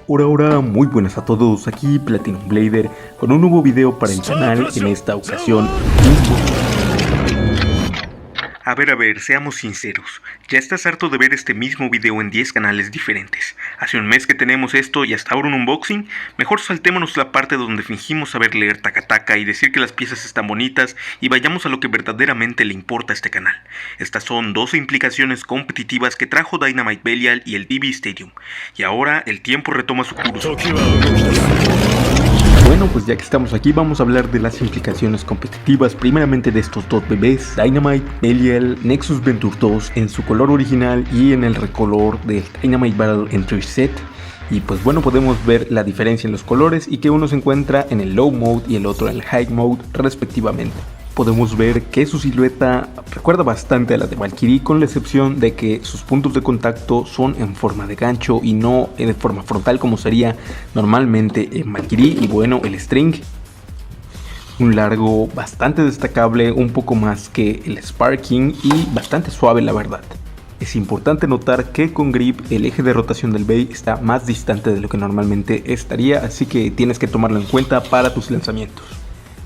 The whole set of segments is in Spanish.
Hola, muy buenas a todos, aquí Platinum Blader con un nuevo video para el canal, en esta ocasión. A ver, seamos sinceros, ¿ya estás harto de ver este mismo video en 10 canales diferentes? Hace un mes que tenemos esto y hasta ahora un unboxing. Mejor saltémonos la parte donde fingimos saber leer taca y decir que las piezas están bonitas y vayamos a lo que verdaderamente le importa a este canal. Estas son 12 implicaciones competitivas que trajo Dynamite Belial y el DB Stadium. Y ahora el tiempo retoma su curso. Bueno, pues ya que estamos aquí vamos a hablar de las implicaciones competitivas, primeramente de estos dos bebés, Dynamite Belial Nexus Venture 2 en su color original y en el recolor del Dynamite Battle Entry Set. Y pues bueno, podemos ver la diferencia en los colores y que uno se encuentra en el Low Mode y el otro en el High Mode respectivamente. Podemos ver que su silueta recuerda bastante a la de Valkyrie, con la excepción de que sus puntos de contacto son en forma de gancho y no de forma frontal como sería normalmente en Valkyrie. Y bueno, el string, un largo bastante destacable, un poco más que el sparking y bastante suave la verdad. Es importante notar que con grip el eje de rotación del Bey está más distante de lo que normalmente estaría, así que tienes que tomarlo en cuenta para tus lanzamientos.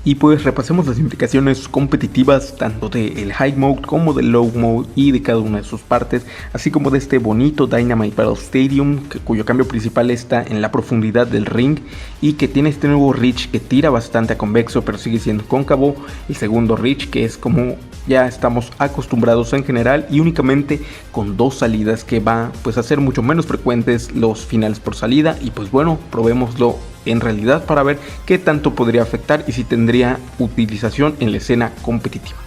Y pues repasemos las implicaciones competitivas tanto del High Mode como del Low Mode y de cada una de sus partes, así como de este bonito Dynamite Battle Stadium, cuyo cambio principal está en la profundidad del ring y que tiene este nuevo reach que tira bastante a convexo pero sigue siendo cóncavo, el segundo reach que es como ya estamos acostumbrados en general y únicamente con dos salidas, que va pues a ser mucho menos frecuentes los finales por salida. Y pues bueno, probémoslo en realidad para ver qué tanto podría afectar y si tendría utilización en la escena competitiva.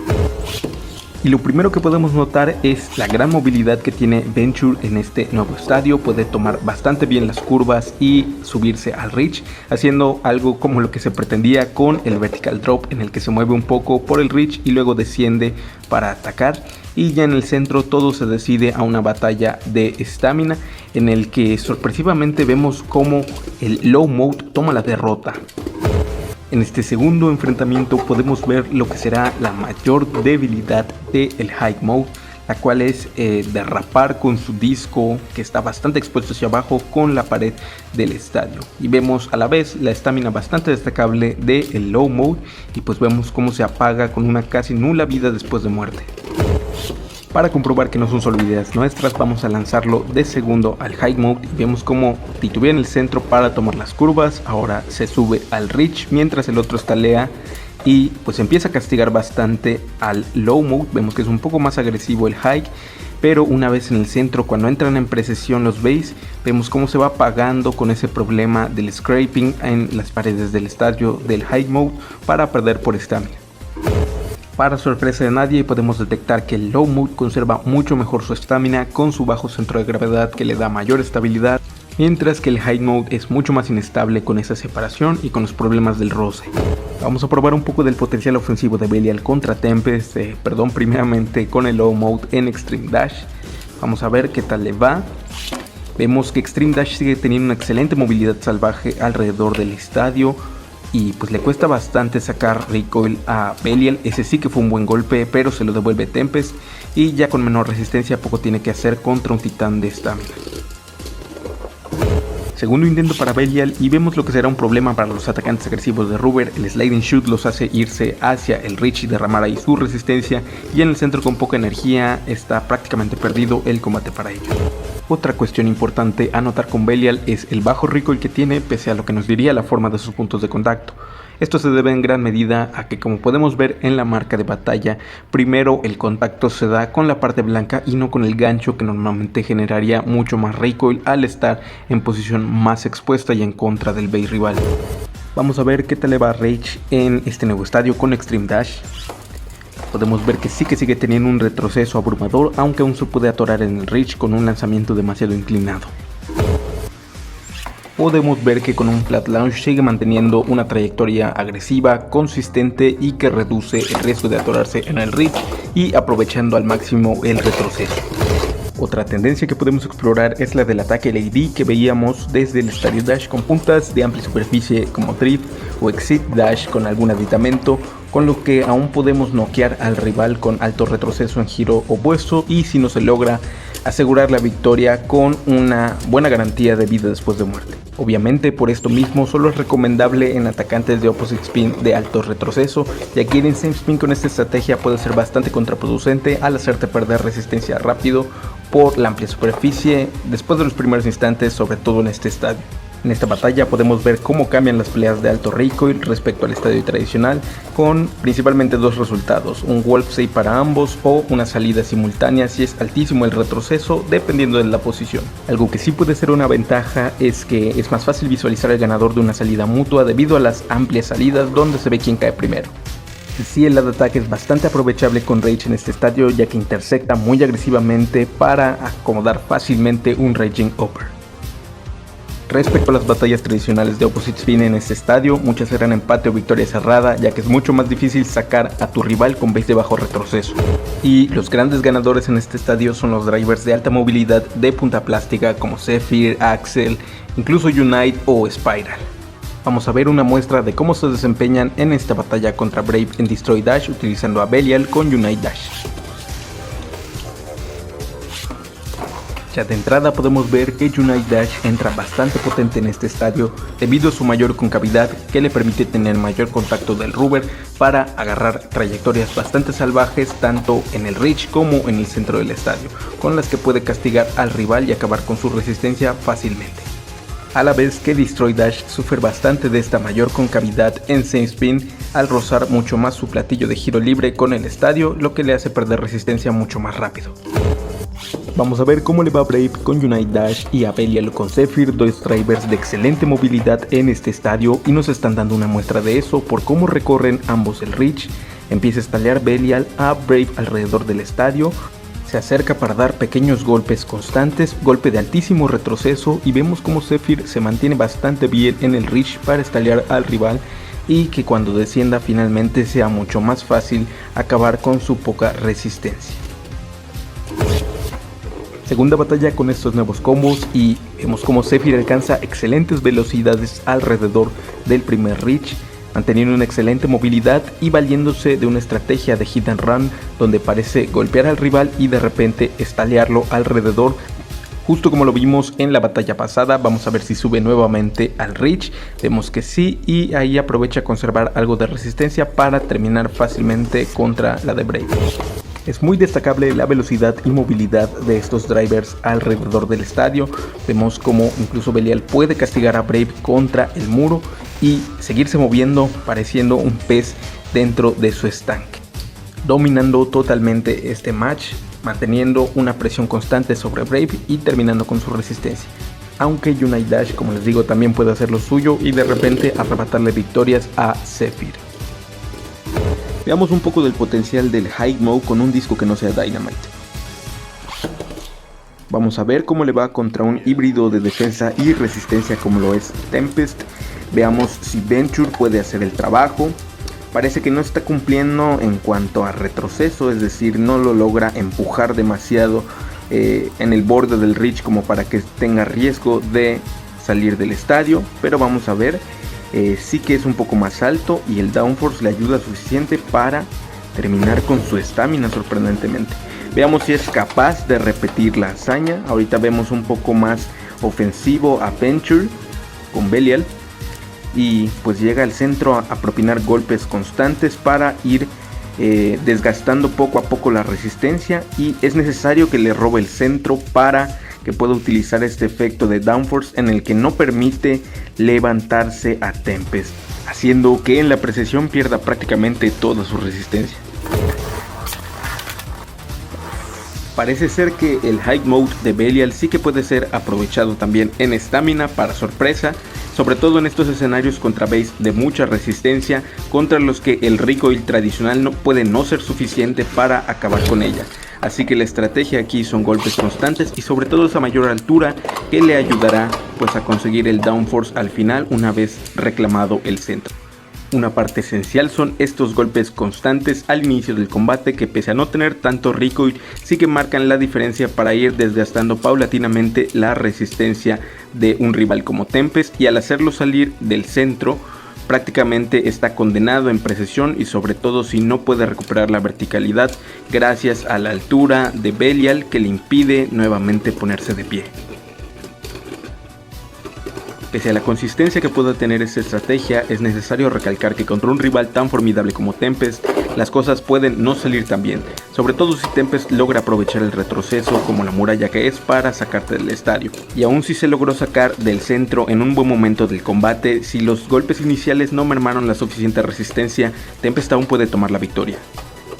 Y lo primero que podemos notar es la gran movilidad que tiene Venture en este nuevo estadio. Puede tomar bastante bien las curvas y subirse al reach, haciendo algo como lo que se pretendía con el vertical drop, en el que se mueve un poco por el reach y luego desciende para atacar. Y ya en el centro todo se decide a una batalla de estamina, en el que sorpresivamente vemos como el Low Mode toma la derrota. En este segundo enfrentamiento podemos ver lo que será la mayor debilidad del High Mode, la cual es derrapar con su disco, que está bastante expuesto hacia abajo, con la pared del estadio. Y vemos a la vez la estamina bastante destacable del Low Mode, y pues vemos cómo se apaga con una casi nula vida después de muerte. Para comprobar que no son solo ideas nuestras, vamos a lanzarlo de segundo al High Mode y vemos cómo titubea en el centro para tomar las curvas. Ahora se sube al reach mientras el otro estalea y pues empieza a castigar bastante al Low Mode. Vemos que es un poco más agresivo el High, pero una vez en el centro, cuando entran en precesión los Bays, vemos cómo se va apagando con ese problema del scraping en las paredes del estadio del High Mode para perder por estamina. Para sorpresa de nadie, podemos detectar que el Low Mode conserva mucho mejor su estamina con su bajo centro de gravedad, que le da mayor estabilidad, mientras que el High Mode es mucho más inestable con esa separación y con los problemas del roce. Vamos a probar un poco del potencial ofensivo de Belial contra Tempest, primeramente con el Low Mode en Extreme Dash. Vamos a ver qué tal le va. Vemos que Extreme Dash sigue teniendo una excelente movilidad salvaje alrededor del estadio, y pues le cuesta bastante sacar recoil a Belial. Ese sí que fue un buen golpe, pero se lo devuelve Tempest, y ya con menor resistencia poco tiene que hacer contra un titán de estamina. Segundo intento para Belial y vemos lo que será un problema para los atacantes agresivos de Ruber. El Sliding Shoot los hace irse hacia el reach y derramar ahí su resistencia, y en el centro con poca energía está prácticamente perdido el combate para ellos. Otra cuestión importante a notar con Belial es el bajo recoil que tiene, pese a lo que nos diría la forma de sus puntos de contacto. Esto se debe en gran medida a que, como podemos ver en la marca de batalla, primero el contacto se da con la parte blanca y no con el gancho, que normalmente generaría mucho más recoil al estar en posición más expuesta y en contra del Bey rival. Vamos a ver qué tal le va a Rage en este nuevo estadio con Extreme Dash. Podemos ver que sí que sigue teniendo un retroceso abrumador, aunque aún se puede atorar en el reach con un lanzamiento demasiado inclinado. Podemos ver que con un Flat Launch sigue manteniendo una trayectoria agresiva, consistente y que reduce el riesgo de atorarse en el reach y aprovechando al máximo el retroceso. Otra tendencia que podemos explorar es la del ataque LAD que veíamos desde el Stereo Dash con puntas de amplia superficie como Drift o Exit Dash con algún aditamento, con lo que aún podemos noquear al rival con alto retroceso en giro opuesto, y si no se logra asegurar la victoria con una buena garantía de vida después de muerte. Obviamente por esto mismo solo es recomendable en atacantes de opposite spin de alto retroceso, ya que ir en same spin con esta estrategia puede ser bastante contraproducente al hacerte perder resistencia rápido por la amplia superficie después de los primeros instantes, sobre todo en este estadio. En esta batalla podemos ver cómo cambian las peleas de alto recoil respecto al estadio tradicional, con principalmente dos resultados: un wolf save para ambos o una salida simultánea si es altísimo el retroceso, dependiendo de la posición. Algo que sí puede ser una ventaja es que es más fácil visualizar el ganador de una salida mutua debido a las amplias salidas donde se ve quién cae primero. Sí, el lado de ataque es bastante aprovechable con Rage en este estadio, ya que intersecta muy agresivamente para acomodar fácilmente un Raging Upper. Respecto a las batallas tradicionales de opposite spin en este estadio, muchas serán empate o victoria cerrada, ya que es mucho más difícil sacar a tu rival con base de bajo retroceso. Y los grandes ganadores en este estadio son los drivers de alta movilidad de punta plástica como Zephyr, Axel, incluso Unite o Spiral. Vamos a ver una muestra de cómo se desempeñan en esta batalla contra Brave en Destroy Dash utilizando a Belial con Unite Dash. Ya de entrada podemos ver que Unite Dash entra bastante potente en este estadio debido a su mayor concavidad, que le permite tener mayor contacto del rubber para agarrar trayectorias bastante salvajes tanto en el reach como en el centro del estadio, con las que puede castigar al rival y acabar con su resistencia fácilmente. A la vez que Destroy Dash sufre bastante de esta mayor concavidad en same spin al rozar mucho más su platillo de giro libre con el estadio, lo que le hace perder resistencia mucho más rápido. Vamos a ver cómo le va a Brave con Unite Dash y a Belial con Zephyr, dos drivers de excelente movilidad en este estadio, y nos están dando una muestra de eso por cómo recorren ambos el reach. Empieza a estalear Belial a Brave alrededor del estadio, se acerca para dar pequeños golpes constantes, golpe de altísimo retroceso, y vemos como Zephyr se mantiene bastante bien en el reach para estalear al rival y que cuando descienda finalmente sea mucho más fácil acabar con su poca resistencia. Segunda batalla con estos nuevos combos y vemos como Zephyr alcanza excelentes velocidades alrededor del primer reach, manteniendo una excelente movilidad y valiéndose de una estrategia de hit and run donde parece golpear al rival y de repente estalearlo alrededor. Justo como lo vimos en la batalla pasada. Vamos a ver si sube nuevamente al reach. Vemos que sí, y ahí aprovecha a conservar algo de resistencia para terminar fácilmente contra la de Brave. Es muy destacable la velocidad y movilidad de estos drivers alrededor del estadio. Vemos como incluso Belial puede castigar a Brave contra el muro y seguirse moviendo pareciendo un pez dentro de su estanque, dominando totalmente este match, manteniendo una presión constante sobre Brave y terminando con su resistencia. Aunque Unite Dash, como les digo, también puede hacer lo suyo y de repente arrebatarle victorias a Zephyr. Veamos un poco del potencial del High Mode con un disco que no sea Dynamite. Vamos a ver cómo le va contra un híbrido de defensa y resistencia como lo es Tempest. Veamos si Venture puede hacer el trabajo. Parece que no está cumpliendo en cuanto a retroceso, es decir, no lo logra empujar demasiado en el borde del reach como para que tenga riesgo de salir del estadio. Pero vamos a ver. Sí que es un poco más alto y el downforce le ayuda suficiente para terminar con su estamina sorprendentemente. Veamos si es capaz de repetir la hazaña. Ahorita vemos un poco más ofensivo a Venture con Belial y pues llega al centro a propinar golpes constantes para ir desgastando poco a poco la resistencia, y es necesario que le robe el centro para que pueda utilizar este efecto de downforce en el que no permite levantarse a Tempest, haciendo que en la precisión pierda prácticamente toda su resistencia. Parece ser que el High Mode de Belial sí que puede ser aprovechado también en estamina para sorpresa, sobre todo en estos escenarios contra base de mucha resistencia, contra los que el recoil tradicional no puede no ser suficiente para acabar con ella. Así que la estrategia aquí son golpes constantes y sobre todo esa mayor altura que le ayudará pues a conseguir el downforce al final una vez reclamado el centro. Una parte esencial son estos golpes constantes al inicio del combate que, pese a no tener tanto recoil, sí que marcan la diferencia para ir desgastando paulatinamente la resistencia de un rival como Tempest, y al hacerlo salir del centro prácticamente está condenado en precisión y sobre todo si no puede recuperar la verticalidad gracias a la altura de Belial que le impide nuevamente ponerse de pie. Pese a la consistencia que pueda tener esta estrategia, es necesario recalcar que contra un rival tan formidable como Tempest, las cosas pueden no salir tan bien, sobre todo si Tempest logra aprovechar el retroceso como la muralla que es para sacarte del estadio. Y aún si se logró sacar del centro en un buen momento del combate, si los golpes iniciales no mermaron la suficiente resistencia, Tempest aún puede tomar la victoria.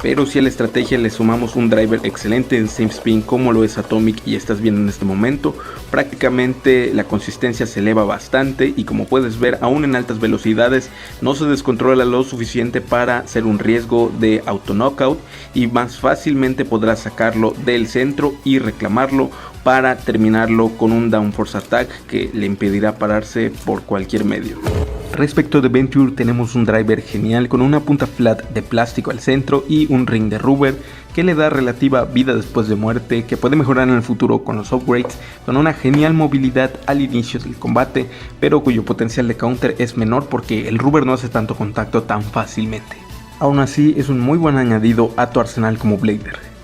Pero si a la estrategia le sumamos un driver excelente en same spin como lo es Atomic y estás viendo en este momento, prácticamente la consistencia se eleva bastante y como puedes ver aún en altas velocidades no se descontrola lo suficiente para ser un riesgo de auto knockout y más fácilmente podrás sacarlo del centro y reclamarlo para terminarlo con un downforce attack que le impedirá pararse por cualquier medio. Respecto de Venture, tenemos un driver genial con una punta flat de plástico al centro y un ring de rubber que le da relativa vida después de muerte, que puede mejorar en el futuro con los upgrades, con una genial movilidad al inicio del combate, pero cuyo potencial de counter es menor porque el rubber no hace tanto contacto tan fácilmente. Aún así es un muy buen añadido a tu arsenal como blader.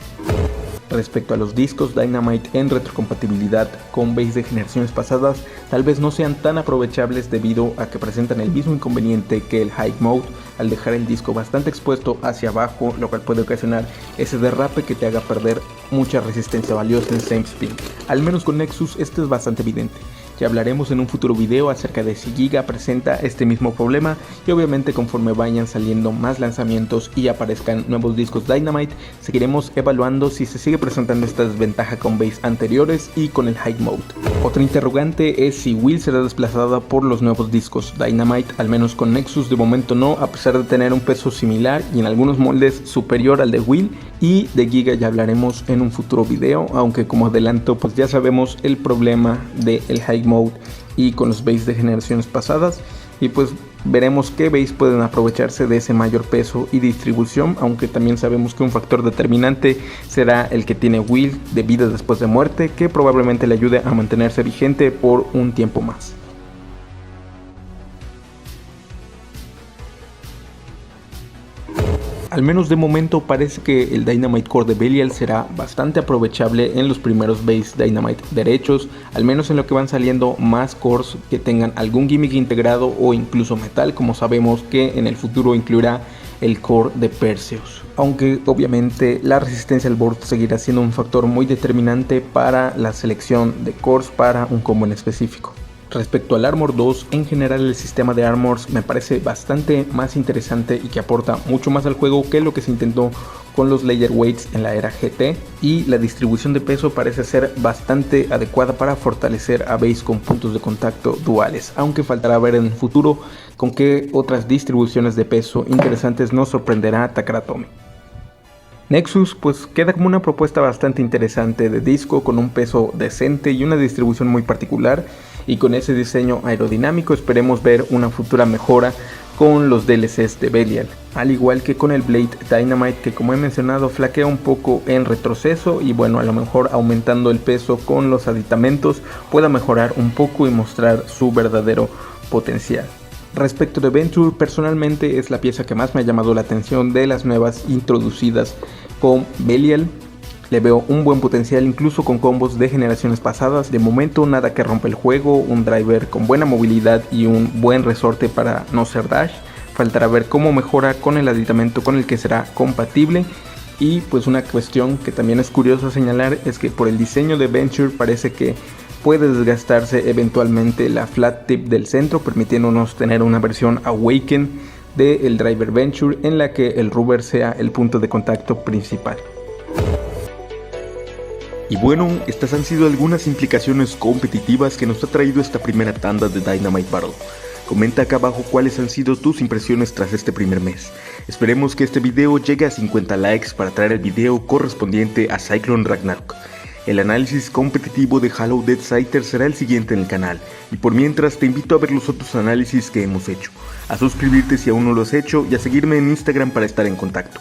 Respecto a los discos Dynamite en retrocompatibilidad con base de generaciones pasadas, tal vez no sean tan aprovechables debido a que presentan el mismo inconveniente que el High Mode al dejar el disco bastante expuesto hacia abajo, lo cual puede ocasionar ese derrape que te haga perder mucha resistencia valiosa en same spin. Al menos con Nexus esto es bastante evidente. Ya hablaremos en un futuro video acerca de si Giga presenta este mismo problema y obviamente conforme vayan saliendo más lanzamientos y aparezcan nuevos discos Dynamite, seguiremos evaluando si se sigue presentando esta desventaja con base anteriores y con el High Mode. Otra interrogante es si Will será desplazada por los nuevos discos Dynamite, al menos con Nexus de momento no, a pesar de tener un peso similar y en algunos moldes superior al de Will, y de Giga ya hablaremos en un futuro video, aunque como adelanto pues ya sabemos el problema del High Mode y con los base de generaciones pasadas y pues veremos qué base pueden aprovecharse de ese mayor peso y distribución, aunque también sabemos que un factor determinante será el que tiene Will de vida después de muerte, que probablemente le ayude a mantenerse vigente por un tiempo más. Al menos de momento parece que el Dynamite Core de Belial será bastante aprovechable en los primeros base Dynamite derechos, al menos en lo que van saliendo más cores que tengan algún gimmick integrado o incluso metal, como sabemos que en el futuro incluirá el core de Perseus. Aunque obviamente la resistencia al board seguirá siendo un factor muy determinante para la selección de cores para un combo en específico. Respecto al Armor 2, en general el sistema de Armors me parece bastante más interesante y que aporta mucho más al juego que lo que se intentó con los Layer Weights en la era GT, y la distribución de peso parece ser bastante adecuada para fortalecer a base con puntos de contacto duales, aunque faltará ver en el futuro con qué otras distribuciones de peso interesantes nos sorprenderá Takara-Tomy. Nexus pues queda como una propuesta bastante interesante de disco con un peso decente y una distribución muy particular, y con ese diseño aerodinámico esperemos ver una futura mejora con los DLCs de Belial, al igual que con el Blade Dynamite, que como he mencionado flaquea un poco en retroceso y bueno, a lo mejor aumentando el peso con los aditamentos pueda mejorar un poco y mostrar su verdadero potencial. Respecto de Venture, personalmente es la pieza que más me ha llamado la atención de las nuevas introducidas con Belial. Le veo un buen potencial incluso con combos de generaciones pasadas. De momento nada que rompa el juego, un driver con buena movilidad y un buen resorte para no ser dash. Faltará ver cómo mejora con el aditamento con el que será compatible. Y pues una cuestión que también es curioso señalar es que por el diseño de Venture parece que puede desgastarse eventualmente la flat tip del centro, permitiéndonos tener una versión Awaken del driver Venture en la que el rubber sea el punto de contacto principal. Y bueno, estas han sido algunas implicaciones competitivas que nos ha traído esta primera tanda de Dynamite Battle. Comenta acá abajo cuáles han sido tus impresiones tras este primer mes. Esperemos que este video llegue a 50 likes para traer el video correspondiente a Cyclone Ragnarok. El análisis competitivo de Hollow Dead Scyther será el siguiente en el canal, y por mientras te invito a ver los otros análisis que hemos hecho, a suscribirte si aún no lo has hecho y a seguirme en Instagram para estar en contacto.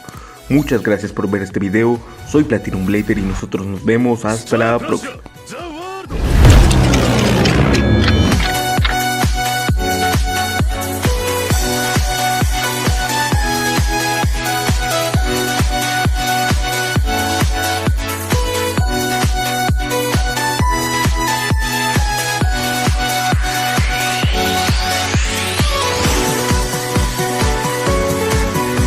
Muchas gracias por ver este video, soy Platinum Blader y nosotros nos vemos hasta la próxima.